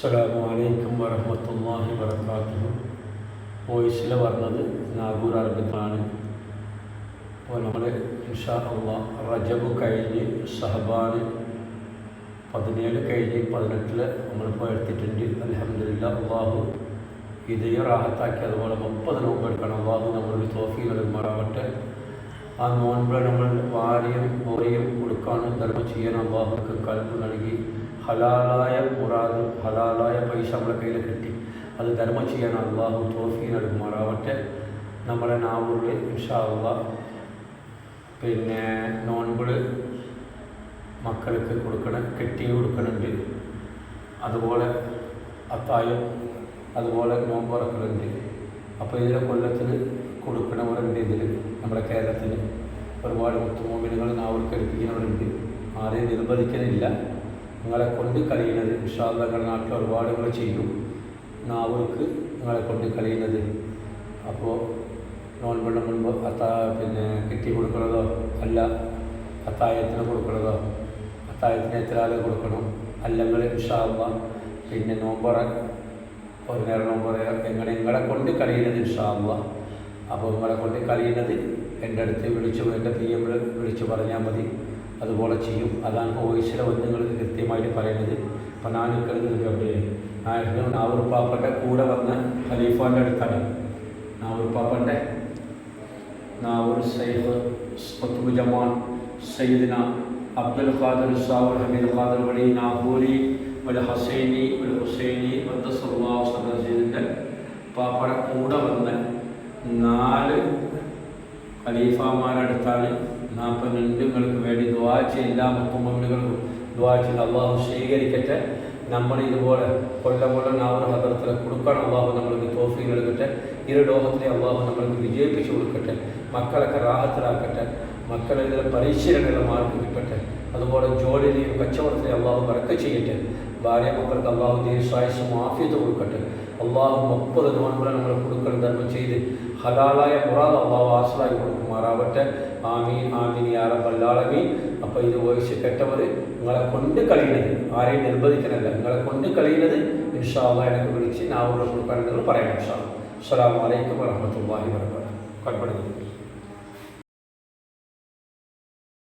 അസ്സലാമു അലൈക്കും വറഹ്മത്തുള്ളാഹി വബറകാതുഹു. വോയിസിൽ പറഞ്ഞത് നാഗൂർ അറബിക്കാണ്. അപ്പോൾ നമ്മൾ ഇൻഷാ അല്ലാഹ് റജബ് കഴിഞ്ഞ് ഷഹബാൻ 17 കഴിഞ്ഞ് 18 നമ്മളിപ്പോൾ എടുത്തിട്ടുണ്ട്. അൽഹംദുലില്ലാഹ്. അള്ളാഹു ഇതേ റാഹത്താക്കി അതുപോലെ 30 നോമ്പ് എടുക്കണം. അള്ളാഹു നമ്മളൊരു തോഫീ നൽകുമാറാവട്ടെ. ആ നോൻപ് നമ്മൾ വാരിയും മുറിയും കൊടുക്കാനും ധർമ്മം ചെയ്യാൻ അള്ളാഹുക്ക് കൽബ് നൽകി ഹലാലായ മുറാദ് ഹലാലായ പൈസ നമ്മളെ കയ്യിൽ കിട്ടി അത് ധർമ്മം ചെയ്യാൻ അള്ളാഹു തോഫീ നൽകുമാറാവട്ടെ. നമ്മളെ നാവൂറിൽ ഇൻഷാ അല്ലാഹ് പിന്നെ നോൻപിൾ മക്കൾക്ക് കൊടുക്കണം, കെട്ടി കൊടുക്കണുണ്ട്. അതുപോലെ അത്തായം അതുപോലെ നോമ്പുറക്കലുണ്ട്. അപ്പോൾ ഇതിലെ കൊല്ലത്തിന് കൊടുക്കണവരുണ്ട്. ഇതിൽ നമ്മുടെ കേരളത്തിൽ ഒരുപാട് മുത്തുമോമിനുകൾ നാവൂർക്ക് എടുപ്പിക്കുന്നവരുണ്ട്. ആരെയും നിർബന്ധിക്കുന്നില്ല. നിങ്ങളെ കൊണ്ട് കഴിയുന്നത് ഇൻഷാ അല്ലാഹ് നിങ്ങളുടെ നാട്ടിൽ ഒരുപാട് നിങ്ങൾ ചെയ്യും. നാവൂർക്ക് നിങ്ങളെ കൊണ്ട് കഴിയുന്നത്. അപ്പോൾ നോൻപെണ്ണം മുൻപ് പിന്നെ കെട്ടി കൊടുക്കണതോ അല്ല അത്തായത്തിന് കൊടുക്കണതോ അത്തായത്തിന് എത്ര ആൾ കൊടുക്കണം അല്ലെങ്കിൽ ഇൻഷാ അല്ലാഹ് പിന്നെ നോമ്പറ ഒരു നേരം നോമ്പറ നിങ്ങളെ കൊണ്ട് കഴിയുന്നത് ഇൻഷാ അല്ലാഹ്. അപ്പോൾ നിങ്ങളെ കൊണ്ട് കഴിയുന്നത് എൻ്റെ അടുത്ത് വിളിച്ചു എൻ്റെ PM വിളിച്ചു പറഞ്ഞാൽ മതി. അതുപോലെ ചെയ്യും. അതാണ് വോയിസിലെ വന്ന് നിങ്ങൾക്ക് കൃത്യമായിട്ട് പറയുന്നത്. അപ്പോൾ ഞാൻ നിൽക്കുന്നത് എവിടെയാണ്? നാവൂർ പാപ്പൻ്റെ കൂടെ വന്ന ഖലീഫാൻ്റെ അടുത്താണ്. നാവൂർ പാപ്പൻ്റെ നാവൂർ സൈഫ് ഖുത്ബ് ജമാൻ സയ്യിദ്ന അബ്ദുൽ ഖാദിർ സാവൂർ ഹമീദ് ഖാദിർ വഴി നാഗൂരി വൽ ഹസൈനി വൽ ഹുസൈനി ഖദ്ദസല്ലാഹു സദീദിൻ്റെ പാപ്പയുടെ കൂടെ വന്ന് 4 ഖലീഫമാരടുത്താണ് 42 നിങ്ങൾക്ക് വേണ്ടി ദുആ ചെയ്യ എല്ലാ മുത്തുമോമിനുകൾക്കും ദുആ ചെയ്ത് അള്ളാഹു സ്വീകരിക്കട്ടെ. നമ്മൾ ഇതുപോലെ കൊല്ലം നാവൂർ ഹദറത്തിൽ കൊടുക്കണം. അള്ളാഹു നമ്മൾക്ക് തോഫീ നൽകട്ടെ. ലോകത്തിലെ അള്ളാഹു നമ്മൾക്ക് വിജയിപ്പിച്ചു കൊടുക്കട്ടെ. മക്കളൊക്കെ റാഹത്തിലാക്കട്ടെ. മക്കളിൽ പരീക്ഷയിലുള്ള മാർക്ക് കിട്ടട്ടെ. അതുപോലെ ജോലിയിലെയും കച്ചവടത്തിലെയും അള്ളാഹു ബറക്കത്ത് ചെയ്യട്ടെ. ഭാര്യ മക്കൾക്ക് അള്ളാഹു ദീർഘായുസ്സും ആഫിയത്ത് കൊടുക്കട്ടെ. അള്ളാഹു 30 നോൻപുകൾ നമ്മൾ കൊടുക്കണം ധർമ്മം ചെയ്ത് ഹലാലായ മുറാദ് അള്ളാഹു ആസ്ലായി കൊടുക്കുമാറാവട്ടെ. ആമീൻ ആമീൻ യാ റബ്ബൽ ആലമീൻ. അപ്പോൾ ഇത് വോയിസ് കേട്ടവർ നിങ്ങളെ കൊണ്ട് കഴിയുന്നത് ആരെയും നിർബന്ധിക്കണമല്ല. നിങ്ങളെ കൊണ്ട് കഴിയുന്നത് ഇൻഷാ അല്ലാഹ് എനിക്ക് വിളിച്ച് നാവൂറിൽ കൊടുക്കാൻ നിങ്ങൾ പറയണം. ഇൻഷാ അല്ലാഹ്. അസ്സലാമു അലൈക്കും വറഹ്മത്തുള്ളാഹി വബറകാതുഹു.